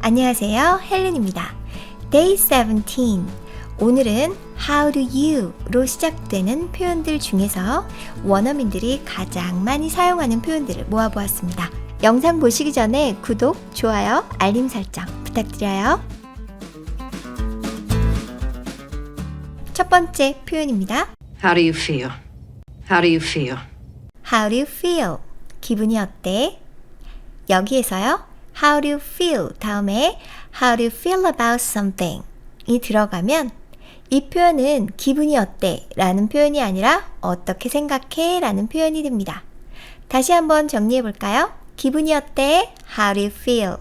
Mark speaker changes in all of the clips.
Speaker 1: 안녕하세요, 헬렌입니다. Day 17. 오늘은 How do you?로 시작되는 표현들 중에서 원어민들이 가장 많이 사용하는 표현들을 모아보았습니다. 영상 보시기 전에 구독, 좋아요, 알림 설정 부탁드려요. 첫 번째 표현입니다.
Speaker 2: How do you feel? How do you feel?
Speaker 1: How do you feel? 기분이 어때? 여기에서요. How do you feel? 다음에 How do you feel about something? 이 들어가면 이 표현은 기분이 어때? 라는 표현이 아니라 어떻게 생각해? 라는 표현이 됩니다. 다시 한번 정리해 볼까요? 기분이 어때? How do you feel?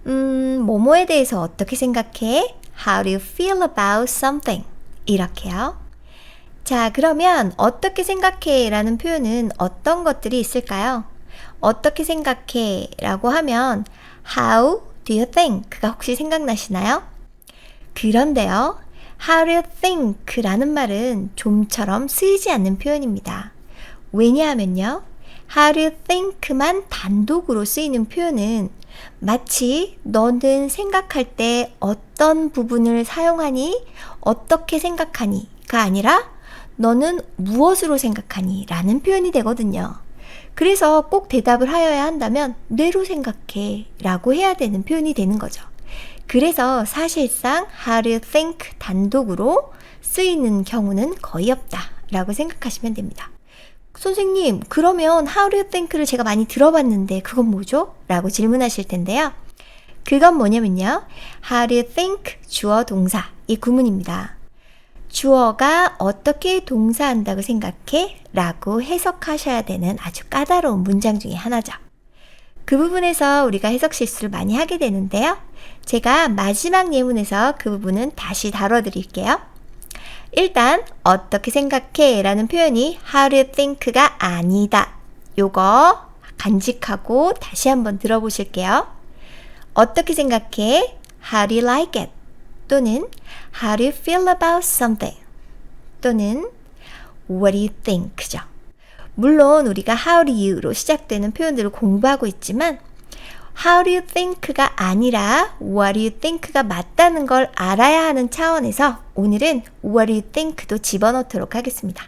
Speaker 1: 뭐뭐에 대해서 어떻게 생각해? How do you feel about something? 이렇게요. 자, 그러면 어떻게 생각해? 라는 표현은 어떤 것들이 있을까요? 어떻게 생각해? 라고 하면 How do you think? 가 혹시 생각나시나요? 그런데요. How do you think? 라는 말은 좀처럼 쓰이지 않는 표현입니다. 왜냐하면요. How do you think?만 단독으로 쓰이는 표현은 마치 너는 생각할 때 어떤 부분을 사용하니? 어떻게 생각하니? 가 아니라 너는 무엇으로 생각하니? 라는 표현이 되거든요. 그래서 꼭 대답을 하여야 한다면 뇌로 생각해 라고 해야 되는 표현이 되는 거죠. 그래서 사실상 How do you think 단독으로 쓰이는 경우는 거의 없다 라고 생각하시면 됩니다. 선생님, 그러면 How do you think를 제가 많이 들어봤는데 그건 뭐죠? 라고 질문하실 텐데요. 그건 뭐냐면요. How do you think 주어 동사 이 구문입니다. 주어가 어떻게 동사한다고 생각해? 라고 해석하셔야 되는 아주 까다로운 문장 중에 하나죠. 그 부분에서 우리가 해석 실수를 많이 하게 되는데요. 제가 마지막 예문에서 그 부분은 다시 다뤄드릴게요. 일단 어떻게 생각해? 라는 표현이 How do you think가 아니다. 요거 간직하고 다시 한번 들어보실게요. 어떻게 생각해? How do you like it? 또는 How do you feel about something? 또는 What do you think?죠. 물론 우리가 How do you로 시작되는 표현들을 공부하고 있지만 How do you think가 아니라 What do you think가 맞다는 걸 알아야 하는 차원에서 오늘은 What do you think도 집어넣도록 하겠습니다.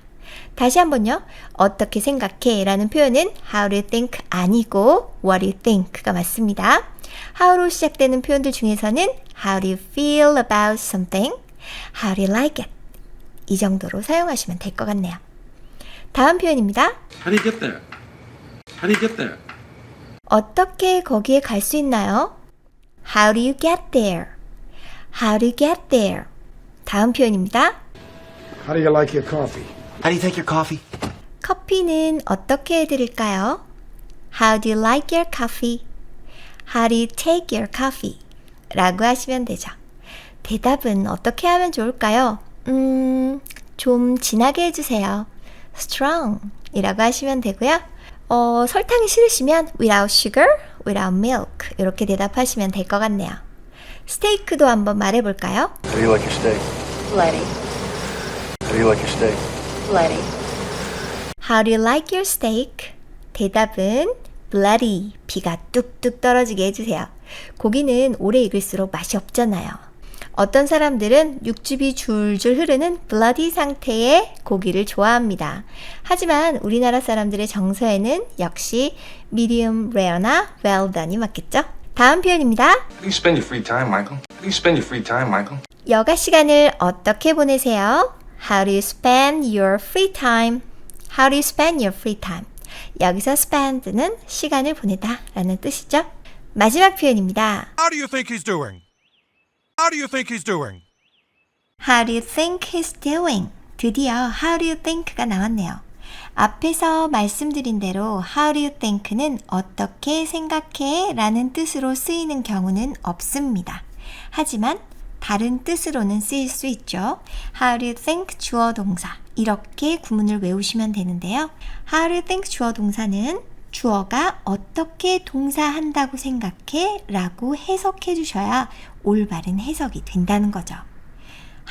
Speaker 1: 다시 한번요. 어떻게 생각해? 라는 표현은 How do you think 아니고 What do you think가 맞습니다. How로 시작되는 표현들 중에서는 How do you feel about something? How do you like it? 이 정도로 사용하시면 될 것 같네요. 다음 표현입니다.
Speaker 3: How do you get there? How do you get there?
Speaker 1: 어떻게 거기에 갈 수 있나요? How do you get there? How do you get there? 다음 표현입니다.
Speaker 4: How do you like your coffee?
Speaker 5: How do you take your coffee?
Speaker 1: 커피는 어떻게 해드릴까요? How do you like your coffee? How do you take your coffee? 라고 하시면 되죠. 대답은 어떻게 하면 좋을까요? 좀 진하게 해주세요. strong 이라고 하시면 되고요. 설탕이 싫으시면 without sugar, without milk 이렇게 대답하시면 될 것 같네요. 스테이크도 한번 말해볼까요?
Speaker 5: How do you like your steak?
Speaker 2: Bloody.
Speaker 5: How do you like your steak?
Speaker 2: Bloody.
Speaker 1: How do you like your steak? 대답은 bloody, 비가 뚝뚝 떨어지게 해주세요. 고기는 오래 익을수록 맛이 없잖아요. 어떤 사람들은 육즙이 줄줄 흐르는 bloody 상태의 고기를 좋아합니다. 하지만 우리나라 사람들의 정서에는 역시 medium rare나 well done이 맞겠죠? 다음 표현입니다.
Speaker 3: How do you spend your free time, Michael? How do you spend your free time, Michael?
Speaker 1: 여가 시간을 어떻게 보내세요? How do you spend your free time? How do you spend your free time? 여기서 spend는 시간을 보내다 라는 뜻이죠. 마지막 표현입니다.
Speaker 6: How do you think he's doing? How do you think he's doing?
Speaker 1: How do you think he's doing? 드디어 How do you think가 나왔네요. 앞에서 말씀드린 대로 How do you think는 어떻게 생각해? 라는 뜻으로 쓰이는 경우는 없습니다. 하지만 다른 뜻으로는 쓰일 수 있죠. How do you think 주어 동사 이렇게 구문을 외우시면 되는데요. How do you think 주어 동사는 주어가 어떻게 동사한다고 생각해? 라고 해석해 주셔야 올바른 해석이 된다는 거죠.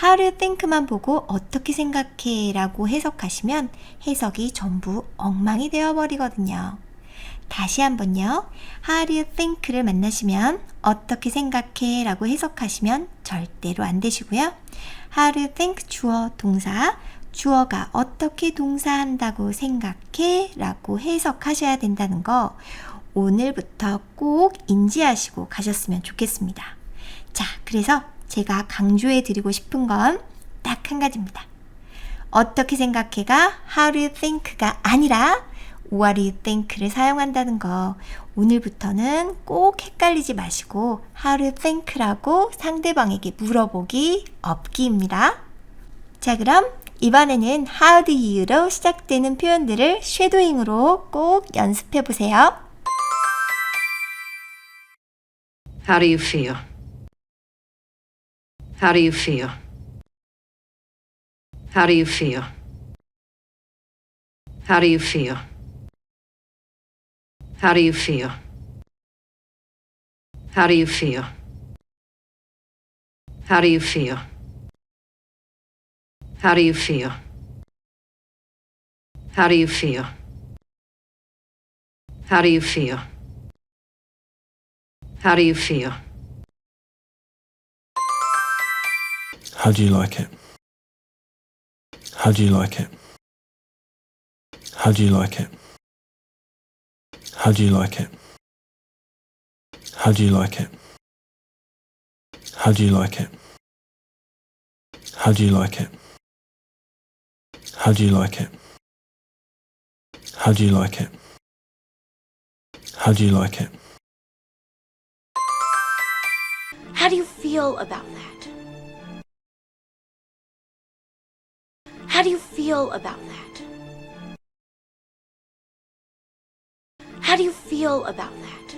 Speaker 1: How do you think만 보고 어떻게 생각해? 라고 해석하시면 해석이 전부 엉망이 되어버리거든요. 다시 한번요. How do you think를 만나시면 어떻게 생각해 라고 해석하시면 절대로 안 되시고요. How do you think 주어 동사, 주어가 어떻게 동사한다고 생각해 라고 해석하셔야 된다는 거 오늘부터 꼭 인지하시고 가셨으면 좋겠습니다. 자, 그래서 제가 강조해 드리고 싶은 건 딱 한 가지입니다. 어떻게 생각해가 how do you think가 아니라 what do you think를 사용한다는 거 오늘부터는 꼭 헷갈리지 마시고 how do you think라고 상대방에게 물어보기 없기입니다. 자, 그럼 이번에는 how do you로 시작되는 표현들을 쉐도잉으로 꼭 연습해 보세요.
Speaker 2: How do you feel? How do you feel? How do you feel? How do you feel? How do you feel? How do you feel? How do you feel? How do you feel? How do you feel? How do you feel? How do you feel?
Speaker 7: How do you like it? How do you like it? How do you like it? How do you like it? How do you like it? How do you like it? How do you like it? How do you like it? How do you like it? How do you like it?
Speaker 8: How do you feel about that? How do you feel about that? How do you feel about that?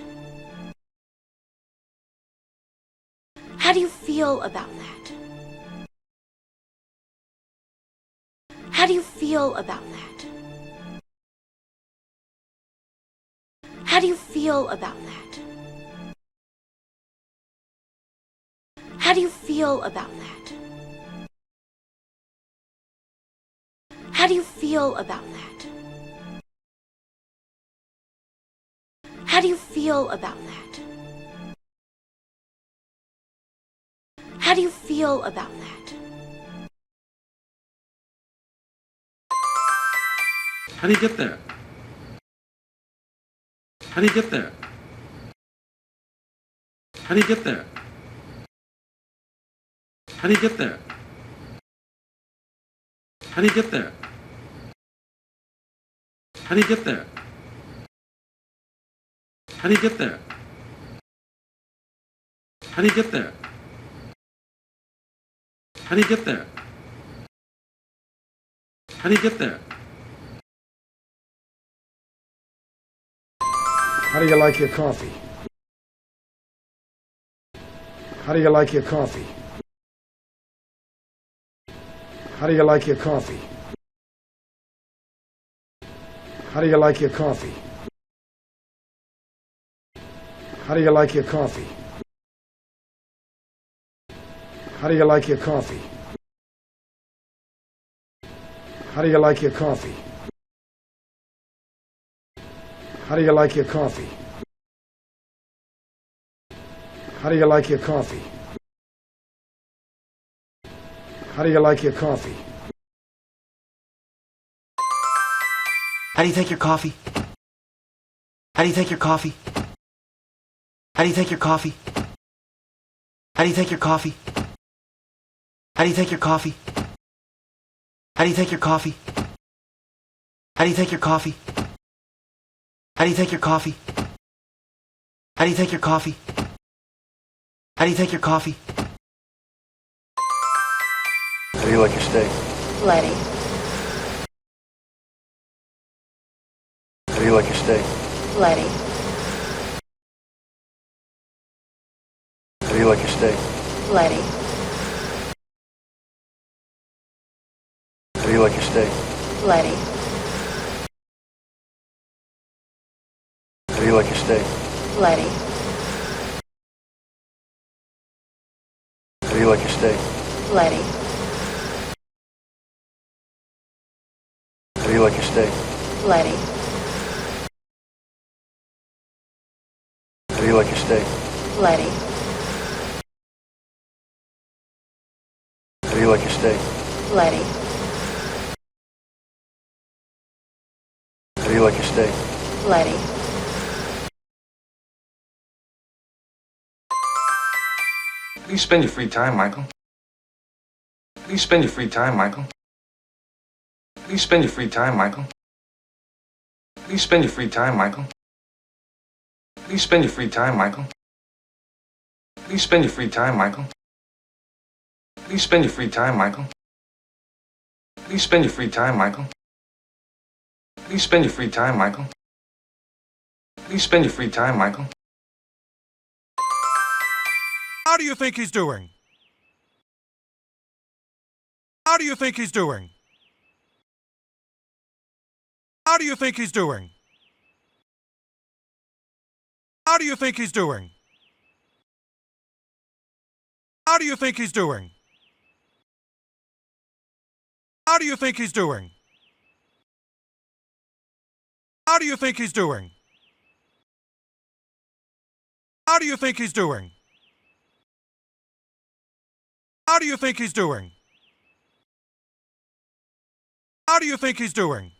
Speaker 8: How do you feel about that? How do you feel about that? How do you feel about that? How do you feel about that? How do you feel about that? How do you feel about that? How do you feel about that?
Speaker 3: How do you get there? How do you get there? How do you get there? How do you get there? How do you get there? How do you get there? How do you get there? How do you get there? How do you get there? How do you get there?
Speaker 4: How do you like your coffee? How do you like your coffee? How do you like your coffee? How do you like your coffee? How do you like your coffee? How do you like your coffee? How do you like your coffee? How do you like your coffee? How do you like your coffee? How do you like your coffee?
Speaker 5: How do you take your coffee? How do you take your coffee? How do you take your coffee? How do you take your coffee? How do you take your coffee? How do you take your coffee? How do you take your coffee? How do you take your coffee? How do you take your coffee? How do you take your coffee? How do you like your steak?
Speaker 2: Bloody.
Speaker 5: How do you like your steak?
Speaker 2: Bloody.
Speaker 5: How do you like your steak?
Speaker 2: Bloody.
Speaker 5: How do you like your steak?
Speaker 2: Bloody.
Speaker 5: How do you like your steak?
Speaker 2: Bloody.
Speaker 5: How do you like your steak?
Speaker 2: Bloody.
Speaker 5: How do you like your steak?
Speaker 2: Bloody.
Speaker 9: do you like your steak?
Speaker 2: Bloody.
Speaker 9: How do you like your steak?
Speaker 2: Bloody.
Speaker 9: How do you like your steak?
Speaker 2: Bloody.
Speaker 10: How do you spend your free time, Michael? How do you spend your free time, Michael? How do you spend your free time, Michael? How do you spend your free time, Michael? How do you spend your free time, Michael? How do you spend your free time, Michael? How do you spend your free time, Michael? How do you spend your free time, Michael? How do you spend your free time, Michael? How do you spend your free time, Michael?
Speaker 6: How do you think he's doing? How do you think he's doing? How do you think he's doing? How do you think he's doing? How do you think he's doing? How do you think he's doing? How do you think he's doing? How do you think he's doing? How do you think he's doing? How do you think he's doing?